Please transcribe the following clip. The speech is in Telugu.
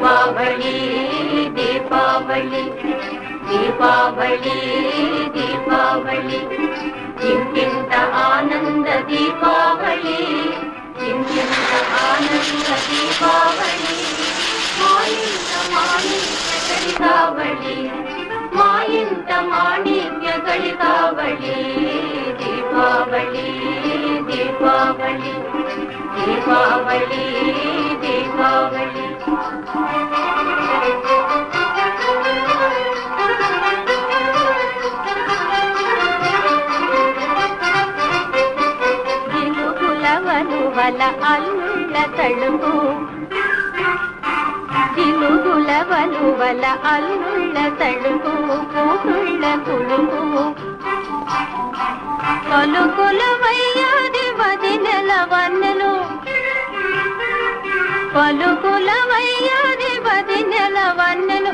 దీపావళి దీపావళి దీపావళి దీపావళి ఇంటింత ఆనంద దీపావళి ఇంటింత ఆనంద దీపావళి మా ఇంట మాణిక్య గళితావళి మా ఇంట మాణిక్య గళితావళి దీపావళి దీపావళి దీపావళి దీపావళి వల అల్లుళ్ళ తడుపు జిలుగుల వలువల అల్లుళ్ళ తడుపు కూతుళ్ళ కుడుపు పలుకుల వయ్యాది వదినెల వన్నెలు పలుకుల వయ్యాది వదినెల వన్నెలు